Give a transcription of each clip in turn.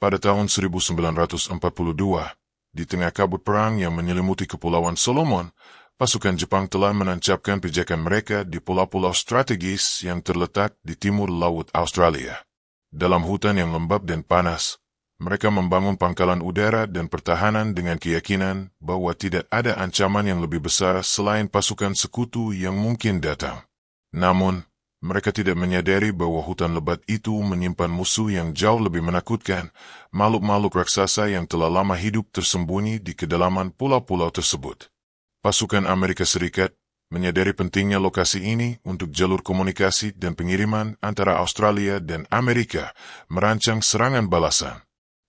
Pada tahun 1942, di tengah kabut perang yang menyelimuti Kepulauan Solomon, pasukan Jepang telah menancapkan pijakan mereka di pulau-pulau strategis yang terletak di timur Laut Australia. Dalam hutan yang lembab dan panas, mereka membangun pangkalan udara dan pertahanan dengan keyakinan bahwa tidak ada ancaman yang lebih besar selain pasukan sekutu yang mungkin datang. Namun, mereka tidak menyadari bahwa hutan lebat itu menyimpan musuh yang jauh lebih menakutkan, makhluk-makhluk raksasa yang telah lama hidup tersembunyi di kedalaman pulau-pulau tersebut. Pasukan Amerika Serikat menyadari pentingnya lokasi ini untuk jalur komunikasi dan pengiriman antara Australia dan Amerika merancang serangan balasan.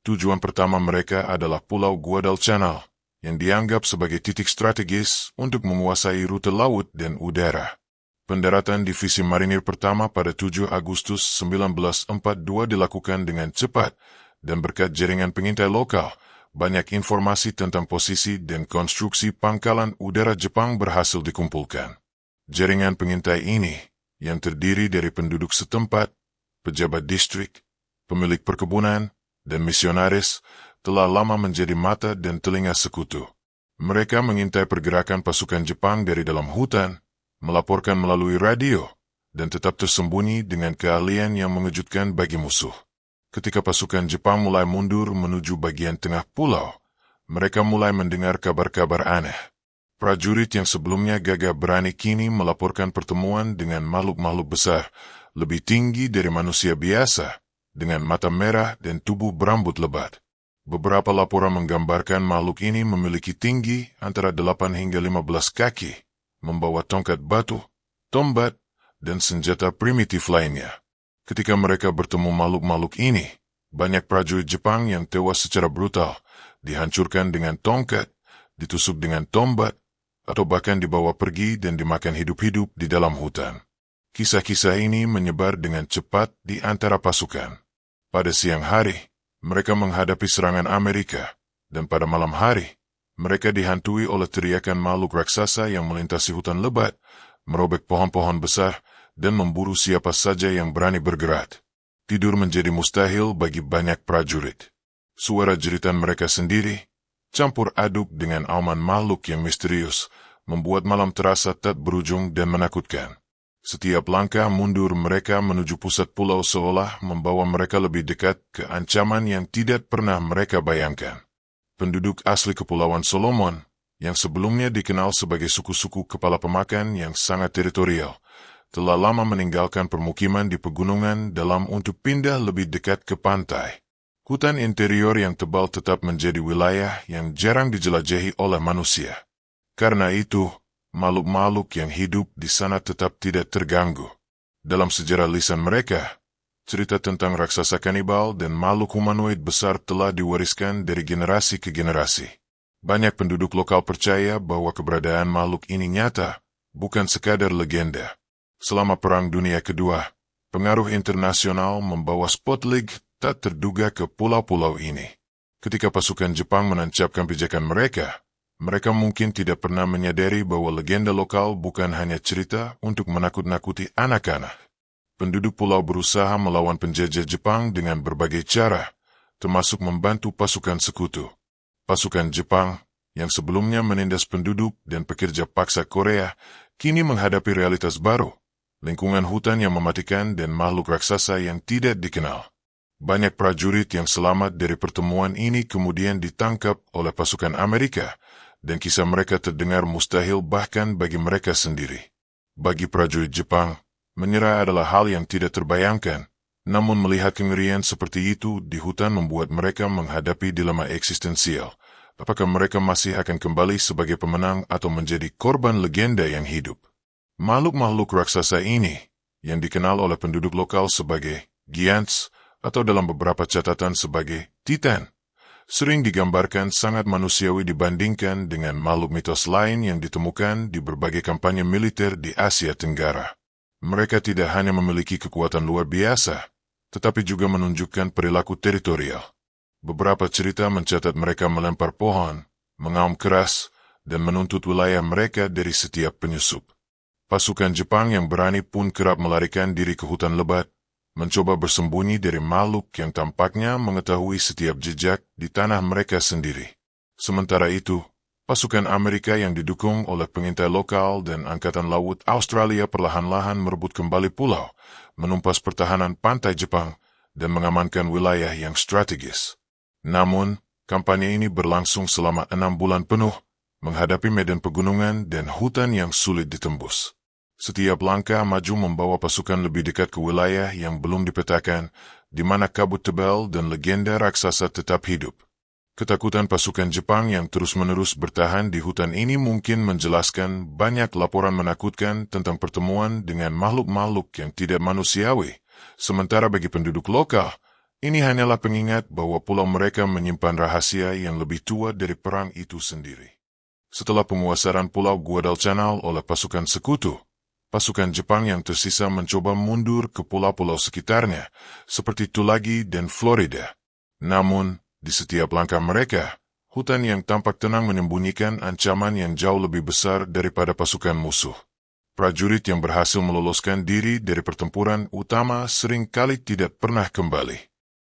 Tujuan pertama mereka adalah Pulau Guadalcanal, yang dianggap sebagai titik strategis untuk menguasai rute laut dan udara. Pendaratan Divisi Marinir Pertama pada 7 Agustus 1942 dilakukan dengan cepat, dan berkat jaringan pengintai lokal, banyak informasi tentang posisi dan konstruksi pangkalan udara Jepang berhasil dikumpulkan. Jaringan pengintai ini, yang terdiri dari penduduk setempat, pejabat distrik, pemilik perkebunan, dan misionaris, telah lama menjadi mata dan telinga sekutu. Mereka mengintai pergerakan pasukan Jepang dari dalam hutan, melaporkan melalui radio, dan tetap tersembunyi dengan keahlian yang mengejutkan bagi musuh. Ketika pasukan Jepang mulai mundur menuju bagian tengah pulau, mereka mulai mendengar kabar-kabar aneh. Prajurit yang sebelumnya gagah berani kini melaporkan pertemuan dengan makhluk-makhluk besar, lebih tinggi dari manusia biasa, dengan mata merah dan tubuh berambut lebat. Beberapa laporan menggambarkan makhluk ini memiliki tinggi antara 8 hingga 15 kaki, membawa tongkat batu, tombak, dan senjata primitif lainnya. Ketika mereka bertemu makhluk-makhluk ini, banyak prajurit Jepang yang tewas secara brutal, dihancurkan dengan tongkat, ditusuk dengan tombak, atau bahkan dibawa pergi dan dimakan hidup-hidup di dalam hutan. Kisah-kisah ini menyebar dengan cepat di antara pasukan. Pada siang hari, mereka menghadapi serangan Amerika, dan pada malam hari, mereka dihantui oleh teriakan makhluk raksasa yang melintasi hutan lebat, merobek pohon-pohon besar, dan memburu siapa saja yang berani bergerak. Tidur menjadi mustahil bagi banyak prajurit. Suara jeritan mereka sendiri, campur aduk dengan auman makhluk yang misterius, membuat malam terasa tak berujung dan menakutkan. Setiap langkah mundur mereka menuju pusat pulau seolah membawa mereka lebih dekat ke ancaman yang tidak pernah mereka bayangkan. Penduduk asli Kepulauan Solomon, yang sebelumnya dikenal sebagai suku-suku kepala pemakan yang sangat teritorial, telah lama meninggalkan permukiman di pegunungan dalam untuk pindah lebih dekat ke pantai. Hutan interior yang tebal tetap menjadi wilayah yang jarang dijelajahi oleh manusia. Karena itu, makhluk-makhluk yang hidup di sana tetap tidak terganggu. Dalam sejarah lisan mereka, cerita tentang raksasa kanibal dan makhluk humanoid besar telah diwariskan dari generasi ke generasi. Banyak penduduk lokal percaya bahwa keberadaan makhluk ini nyata, bukan sekadar legenda. Selama Perang Dunia Kedua, pengaruh internasional membawa spotlight tak terduga ke pulau-pulau ini. Ketika pasukan Jepang menancapkan pijakan mereka mungkin tidak pernah menyadari bahwa legenda lokal bukan hanya cerita untuk menakut-nakuti anak-anak. Penduduk pulau berusaha melawan penjajah Jepang dengan berbagai cara, termasuk membantu pasukan sekutu. Pasukan Jepang, yang sebelumnya menindas penduduk dan pekerja paksa Korea, kini menghadapi realitas baru, lingkungan hutan yang mematikan dan makhluk raksasa yang tidak dikenal. Banyak prajurit yang selamat dari pertemuan ini kemudian ditangkap oleh pasukan Amerika, dan kisah mereka terdengar mustahil bahkan bagi mereka sendiri. Bagi prajurit Jepang, menyerah adalah hal yang tidak terbayangkan, namun melihat kengerian seperti itu di hutan membuat mereka menghadapi dilema eksistensial. Apakah mereka masih akan kembali sebagai pemenang atau menjadi korban legenda yang hidup? Makhluk-makhluk raksasa ini, yang dikenal oleh penduduk lokal sebagai Giants, atau dalam beberapa catatan sebagai Titan, sering digambarkan sangat manusiawi dibandingkan dengan makhluk mitos lain yang ditemukan di berbagai kampanye militer di Asia Tenggara. Mereka tidak hanya memiliki kekuatan luar biasa, tetapi juga menunjukkan perilaku teritorial. Beberapa cerita mencatat mereka melempar pohon, mengaum keras, dan menuntut wilayah mereka dari setiap penyusup. Pasukan Jepang yang berani pun kerap melarikan diri ke hutan lebat, mencoba bersembunyi dari makhluk yang tampaknya mengetahui setiap jejak di tanah mereka sendiri. Sementara itu, pasukan Amerika yang didukung oleh pengintai lokal dan Angkatan Laut Australia perlahan-lahan merebut kembali pulau, menumpas pertahanan pantai Jepang, dan mengamankan wilayah yang strategis. Namun, kampanye ini berlangsung selama 6 bulan penuh, menghadapi medan pegunungan dan hutan yang sulit ditembus. Setiap langkah maju membawa pasukan lebih dekat ke wilayah yang belum dipetakan, di mana kabut tebal dan legenda raksasa tetap hidup. Ketakutan pasukan Jepang yang terus-menerus bertahan di hutan ini mungkin menjelaskan banyak laporan menakutkan tentang pertemuan dengan makhluk-makhluk yang tidak manusiawi. Sementara bagi penduduk lokal, ini hanyalah pengingat bahwa pulau mereka menyimpan rahasia yang lebih tua dari perang itu sendiri. Setelah penguasaan Pulau Guadalcanal oleh pasukan sekutu, pasukan Jepang yang tersisa mencoba mundur ke pulau-pulau sekitarnya, seperti Tulagi dan Florida. Namun, di setiap langkah mereka, hutan yang tampak tenang menyembunyikan ancaman yang jauh lebih besar daripada pasukan musuh. Prajurit yang berhasil meloloskan diri dari pertempuran utama seringkali tidak pernah kembali.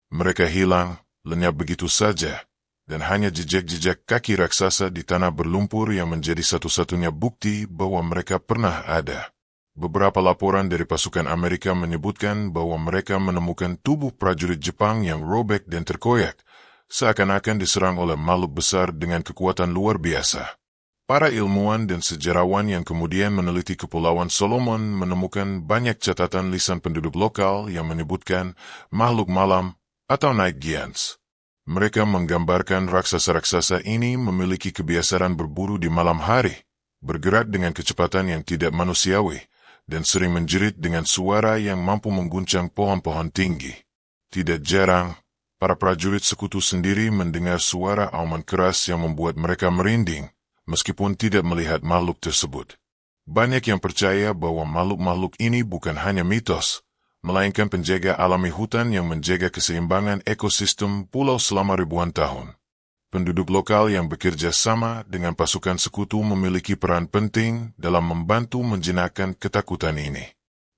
Mereka hilang, lenyap begitu saja, dan hanya jejak-jejak kaki raksasa di tanah berlumpur yang menjadi satu-satunya bukti bahwa mereka pernah ada. Beberapa laporan dari pasukan Amerika menyebutkan bahwa mereka menemukan tubuh prajurit Jepang yang robek dan terkoyak, seakan-akan diserang oleh makhluk besar dengan kekuatan luar biasa. Para ilmuwan dan sejarawan yang kemudian meneliti Kepulauan Solomon menemukan banyak catatan lisan penduduk lokal yang menyebutkan makhluk malam atau night giants. Mereka menggambarkan raksasa-raksasa ini memiliki kebiasaan berburu di malam hari, bergerak dengan kecepatan yang tidak manusiawi, dan sering menjerit dengan suara yang mampu mengguncang pohon-pohon tinggi. Tidak jarang, para prajurit sekutu sendiri mendengar suara auman keras yang membuat mereka merinding, meskipun tidak melihat makhluk tersebut. Banyak yang percaya bahwa makhluk-makhluk ini bukan hanya mitos, melainkan penjaga alami hutan yang menjaga keseimbangan ekosistem pulau selama ribuan tahun. Penduduk lokal yang bekerja sama dengan pasukan sekutu memiliki peran penting dalam membantu menjinakkan ketakutan ini.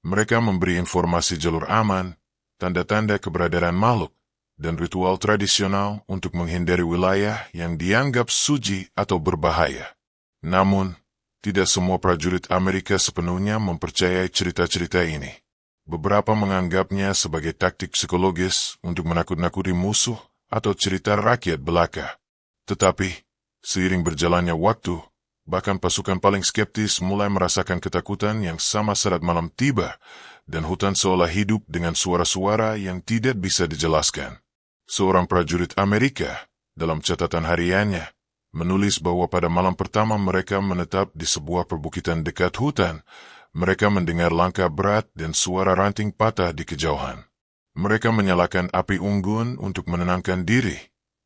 Mereka memberi informasi jalur aman, tanda-tanda keberadaan makhluk, dan ritual tradisional untuk menghindari wilayah yang dianggap suci atau berbahaya. Namun, tidak semua prajurit Amerika sepenuhnya mempercayai cerita-cerita ini. Beberapa menganggapnya sebagai taktik psikologis untuk menakut-nakuti musuh atau cerita rakyat belaka. Tetapi, seiring berjalannya waktu, bahkan pasukan paling skeptis mulai merasakan ketakutan yang sama saat malam tiba, dan hutan seolah hidup dengan suara-suara yang tidak bisa dijelaskan. Seorang prajurit Amerika, dalam catatan hariannya, menulis bahwa pada malam pertama mereka menetap di sebuah perbukitan dekat hutan, mereka mendengar langkah berat dan suara ranting patah di kejauhan. Mereka menyalakan api unggun untuk menenangkan diri,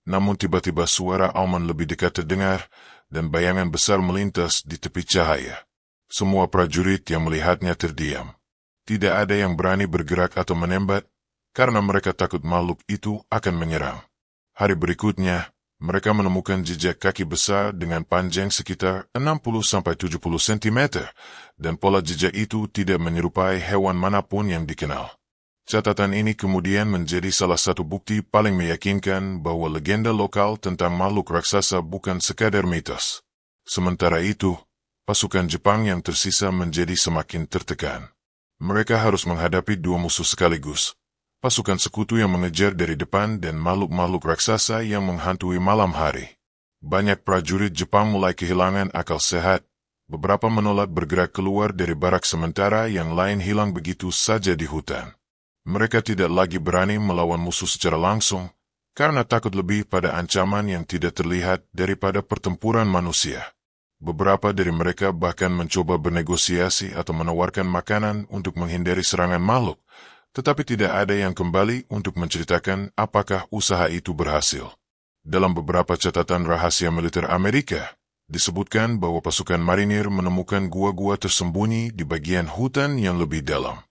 namun tiba-tiba suara auman lebih dekat terdengar, dan bayangan besar melintas di tepi cahaya. Semua prajurit yang melihatnya terdiam. Tidak ada yang berani bergerak atau menembak, karena mereka takut makhluk itu akan menyerang. Hari berikutnya, mereka menemukan jejak kaki besar dengan panjang sekitar 60-70 cm, dan pola jejak itu tidak menyerupai hewan manapun yang dikenal. Catatan ini kemudian menjadi salah satu bukti paling meyakinkan bahwa legenda lokal tentang makhluk raksasa bukan sekadar mitos. Sementara itu, pasukan Jepang yang tersisa menjadi semakin tertekan. Mereka harus menghadapi dua musuh sekaligus, pasukan sekutu yang mengejar dari depan dan makhluk-makhluk raksasa yang menghantui malam hari. Banyak prajurit Jepang mulai kehilangan akal sehat, beberapa menolak bergerak keluar dari barak sementara yang lain hilang begitu saja di hutan. Mereka tidak lagi berani melawan musuh secara langsung, karena takut lebih pada ancaman yang tidak terlihat daripada pertempuran manusia. Beberapa dari mereka bahkan mencoba bernegosiasi atau menawarkan makanan untuk menghindari serangan makhluk, tetapi tidak ada yang kembali untuk menceritakan apakah usaha itu berhasil. Dalam beberapa catatan rahasia militer Amerika, disebutkan bahwa pasukan marinir menemukan gua-gua tersembunyi di bagian hutan yang lebih dalam.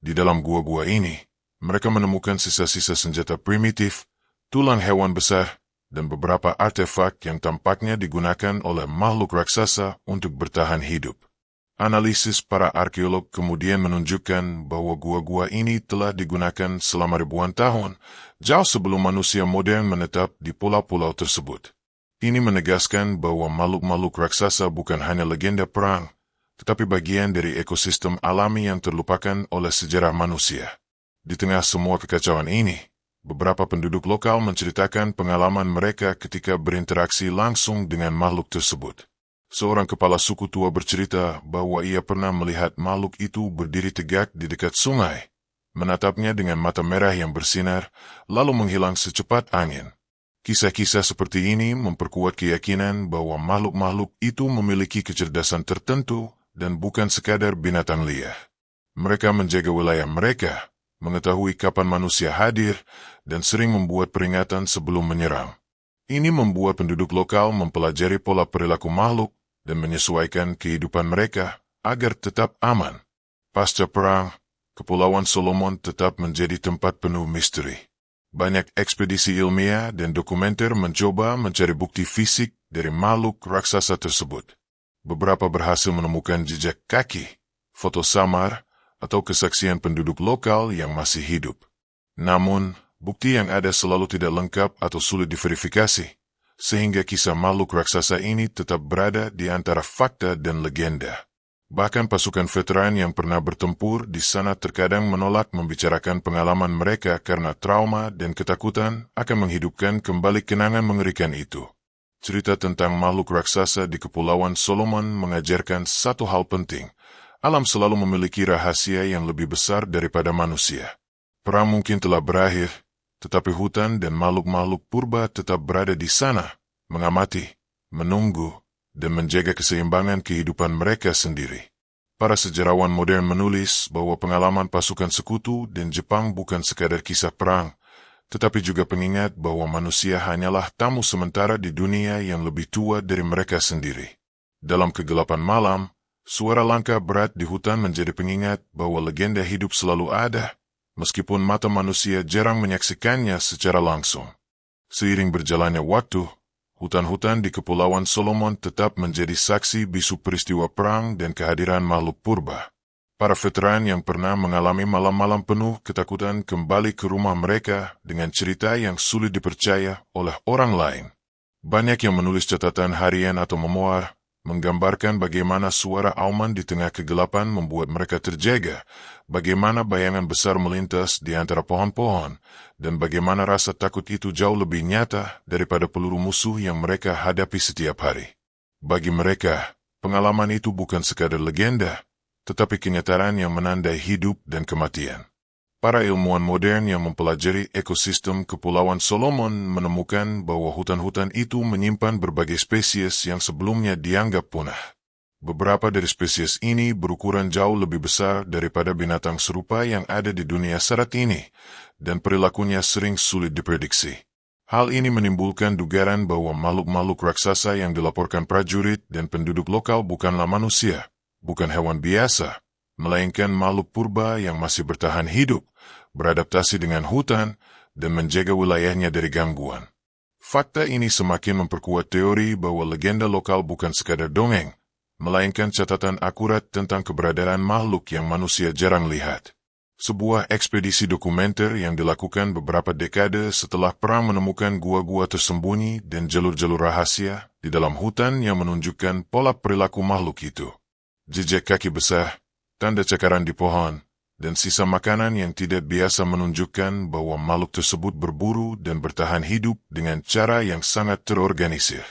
Di dalam gua-gua ini, mereka menemukan sisa-sisa senjata primitif, tulang hewan besar, dan beberapa artefak yang tampaknya digunakan oleh makhluk raksasa untuk bertahan hidup. Analisis para arkeolog kemudian menunjukkan bahwa gua-gua ini telah digunakan selama ribuan tahun, jauh sebelum manusia modern menetap di pulau-pulau tersebut. Ini menegaskan bahwa makhluk-makhluk raksasa bukan hanya legenda perang, tetapi bagian dari ekosistem alami yang terlupakan oleh sejarah manusia. Di tengah semua kekacauan ini, beberapa penduduk lokal menceritakan pengalaman mereka ketika berinteraksi langsung dengan makhluk tersebut. Seorang kepala suku tua bercerita bahwa ia pernah melihat makhluk itu berdiri tegak di dekat sungai, menatapnya dengan mata merah yang bersinar, lalu menghilang secepat angin. Kisah-kisah seperti ini memperkuat keyakinan bahwa makhluk-makhluk itu memiliki kecerdasan tertentu dan bukan sekadar binatang liar. Mereka menjaga wilayah mereka, mengetahui kapan manusia hadir, dan sering membuat peringatan sebelum menyerang. Ini membuat penduduk lokal mempelajari pola perilaku makhluk dan menyesuaikan kehidupan mereka agar tetap aman. Pasca perang, Kepulauan Solomon tetap menjadi tempat penuh misteri. Banyak ekspedisi ilmiah dan dokumenter mencoba mencari bukti fisik dari makhluk raksasa tersebut. Beberapa berhasil menemukan jejak kaki, foto samar, atau kesaksian penduduk lokal yang masih hidup. Namun, bukti yang ada selalu tidak lengkap atau sulit diverifikasi, sehingga kisah makhluk raksasa ini tetap berada di antara fakta dan legenda. Bahkan pasukan veteran yang pernah bertempur di sana terkadang menolak membicarakan pengalaman mereka karena trauma dan ketakutan akan menghidupkan kembali kenangan mengerikan itu. Cerita tentang makhluk raksasa di Kepulauan Solomon mengajarkan satu hal penting. Alam selalu memiliki rahasia yang lebih besar daripada manusia. Perang mungkin telah berakhir, tetapi hutan dan makhluk-makhluk purba tetap berada di sana, mengamati, menunggu, dan menjaga keseimbangan kehidupan mereka sendiri. Para sejarawan modern menulis bahwa pengalaman pasukan sekutu dan Jepang bukan sekadar kisah perang, tetapi juga pengingat bahwa manusia hanyalah tamu sementara di dunia yang lebih tua dari mereka sendiri. Dalam kegelapan malam, suara langkah berat di hutan menjadi pengingat bahwa legenda hidup selalu ada, meskipun mata manusia jarang menyaksikannya secara langsung. Seiring berjalannya waktu, hutan-hutan di Kepulauan Solomon tetap menjadi saksi bisu peristiwa perang dan kehadiran makhluk purba. Para veteran yang pernah mengalami malam-malam penuh ketakutan kembali ke rumah mereka dengan cerita yang sulit dipercaya oleh orang lain. Banyak yang menulis catatan harian atau memoir, menggambarkan bagaimana suara auman di tengah kegelapan membuat mereka terjaga, bagaimana bayangan besar melintas di antara pohon-pohon, dan bagaimana rasa takut itu jauh lebih nyata daripada peluru musuh yang mereka hadapi setiap hari. Bagi mereka, pengalaman itu bukan sekadar legenda, tetapi kenyataan yang menandai hidup dan kematian. Para ilmuwan modern yang mempelajari ekosistem Kepulauan Solomon menemukan bahwa hutan-hutan itu menyimpan berbagai spesies yang sebelumnya dianggap punah. Beberapa dari spesies ini berukuran jauh lebih besar daripada binatang serupa yang ada di dunia saat ini, dan perilakunya sering sulit diprediksi. Hal ini menimbulkan dugaan bahwa makhluk-makhluk raksasa yang dilaporkan prajurit dan penduduk lokal bukanlah manusia, bukan hewan biasa, melainkan makhluk purba yang masih bertahan hidup, beradaptasi dengan hutan, dan menjaga wilayahnya dari gangguan. Fakta ini semakin memperkuat teori bahwa legenda lokal bukan sekadar dongeng, melainkan catatan akurat tentang keberadaan makhluk yang manusia jarang lihat. Sebuah ekspedisi dokumenter yang dilakukan beberapa dekade setelah perang menemukan gua-gua tersembunyi dan jalur-jalur rahasia di dalam hutan yang menunjukkan pola perilaku makhluk itu. Jejak kaki besar, tanda cakaran di pohon, dan sisa makanan yang tidak biasa menunjukkan bahwa makhluk tersebut berburu dan bertahan hidup dengan cara yang sangat terorganisir.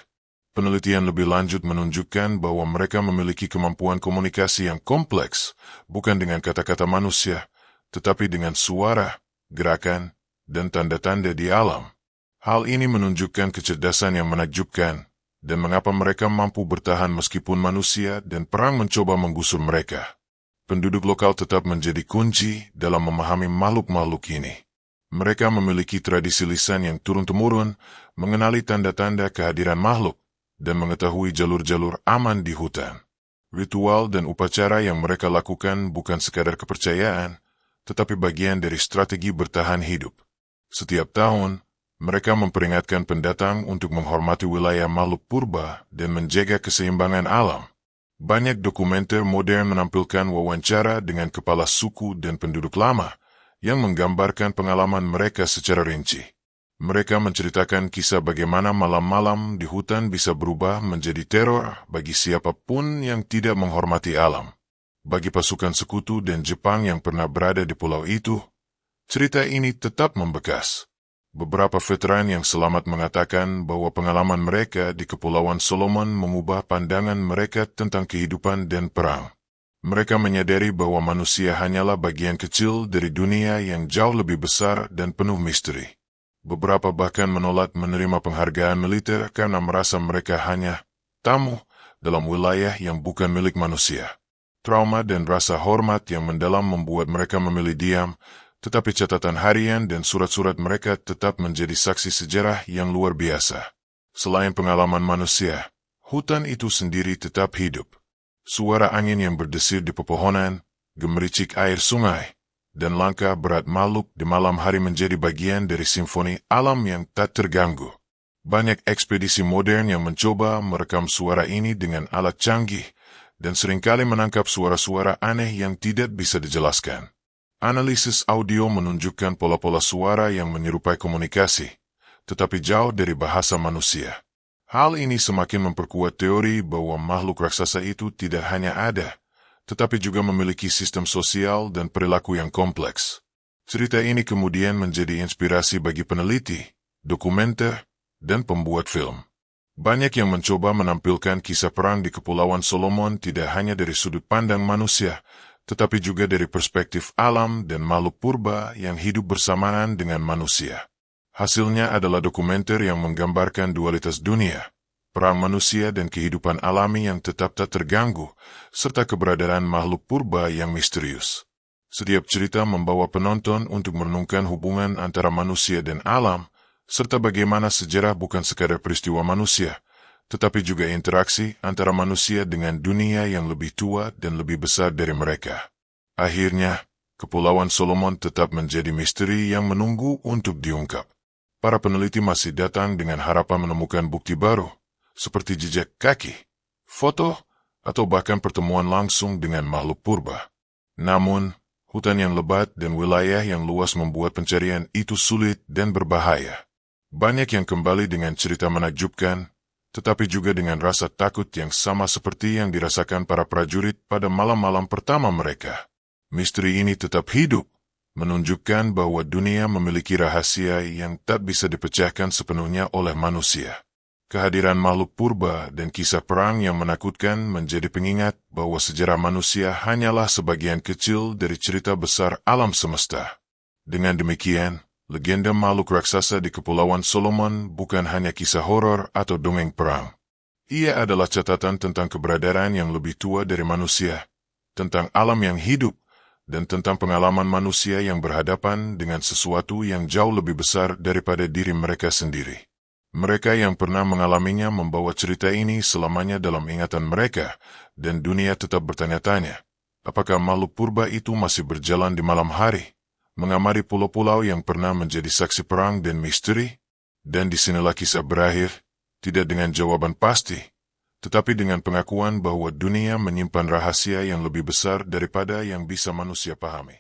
Penelitian lebih lanjut menunjukkan bahwa mereka memiliki kemampuan komunikasi yang kompleks, bukan dengan kata-kata manusia, tetapi dengan suara, gerakan, dan tanda-tanda di alam. Hal ini menunjukkan kecerdasan yang menakjubkan, dan mengapa mereka mampu bertahan meskipun manusia dan perang mencoba menggusur mereka. Penduduk lokal tetap menjadi kunci dalam memahami makhluk-makhluk ini. Mereka memiliki tradisi lisan yang turun-temurun, mengenali tanda-tanda kehadiran makhluk, dan mengetahui jalur-jalur aman di hutan. Ritual dan upacara yang mereka lakukan bukan sekadar kepercayaan, tetapi bagian dari strategi bertahan hidup. Setiap tahun, mereka memperingatkan pendatang untuk menghormati wilayah makhluk purba dan menjaga keseimbangan alam. Banyak dokumenter modern menampilkan wawancara dengan kepala suku dan penduduk lama yang menggambarkan pengalaman mereka secara rinci. Mereka menceritakan kisah bagaimana malam-malam di hutan bisa berubah menjadi teror bagi siapapun yang tidak menghormati alam. Bagi pasukan sekutu dan Jepang yang pernah berada di pulau itu, cerita ini tetap membekas. Beberapa veteran yang selamat mengatakan bahwa pengalaman mereka di Kepulauan Solomon mengubah pandangan mereka tentang kehidupan dan perang. Mereka menyadari bahwa manusia hanyalah bagian kecil dari dunia yang jauh lebih besar dan penuh misteri. Beberapa bahkan menolak menerima penghargaan militer karena merasa mereka hanya tamu dalam wilayah yang bukan milik manusia. Trauma dan rasa hormat yang mendalam membuat mereka memilih diam, tetapi catatan harian dan surat-surat mereka tetap menjadi saksi sejarah yang luar biasa. Selain pengalaman manusia, hutan itu sendiri tetap hidup. Suara angin yang berdesir di pepohonan, gemericik air sungai, dan langkah berat makhluk di malam hari menjadi bagian dari simfoni alam yang tak terganggu. Banyak ekspedisi modern yang mencoba merekam suara ini dengan alat canggih, dan seringkali menangkap suara-suara aneh yang tidak bisa dijelaskan. Analisis audio menunjukkan pola-pola suara yang menyerupai komunikasi, tetapi jauh dari bahasa manusia. Hal ini semakin memperkuat teori bahwa makhluk raksasa itu tidak hanya ada, tetapi juga memiliki sistem sosial dan perilaku yang kompleks. Cerita ini kemudian menjadi inspirasi bagi peneliti, dokumenter, dan pembuat film. Banyak yang mencoba menampilkan kisah perang di Kepulauan Solomon tidak hanya dari sudut pandang manusia, tetapi juga dari perspektif alam dan makhluk purba yang hidup bersamaan dengan manusia. Hasilnya adalah dokumenter yang menggambarkan dualitas dunia, perang manusia dan kehidupan alami yang tetap tak terganggu, serta keberadaan makhluk purba yang misterius. Setiap cerita membawa penonton untuk merenungkan hubungan antara manusia dan alam, serta bagaimana sejarah bukan sekadar peristiwa manusia, tetapi juga interaksi antara manusia dengan dunia yang lebih tua dan lebih besar dari mereka. Akhirnya, Kepulauan Solomon tetap menjadi misteri yang menunggu untuk diungkap. Para peneliti masih datang dengan harapan menemukan bukti baru, seperti jejak kaki, foto, atau bahkan pertemuan langsung dengan makhluk purba. Namun, hutan yang lebat dan wilayah yang luas membuat pencarian itu sulit dan berbahaya. Banyak yang kembali dengan cerita menakjubkan, tetapi juga dengan rasa takut yang sama seperti yang dirasakan para prajurit pada malam-malam pertama mereka. Misteri ini tetap hidup, menunjukkan bahwa dunia memiliki rahasia yang tak bisa dipecahkan sepenuhnya oleh manusia. Kehadiran makhluk purba dan kisah perang yang menakutkan menjadi pengingat bahwa sejarah manusia hanyalah sebagian kecil dari cerita besar alam semesta. Dengan demikian, legenda makhluk raksasa di Kepulauan Solomon bukan hanya kisah horor atau dongeng perang. Ia adalah catatan tentang keberadaan yang lebih tua dari manusia, tentang alam yang hidup, dan tentang pengalaman manusia yang berhadapan dengan sesuatu yang jauh lebih besar daripada diri mereka sendiri. Mereka yang pernah mengalaminya membawa cerita ini selamanya dalam ingatan mereka, dan dunia tetap bertanya-tanya, apakah makhluk purba itu masih berjalan di malam hari, mengamari pulau-pulau yang pernah menjadi saksi perang dan misteri? Dan disinilah kisah berakhir, tidak dengan jawaban pasti, tetapi dengan pengakuan bahwa dunia menyimpan rahasia yang lebih besar daripada yang bisa manusia pahami.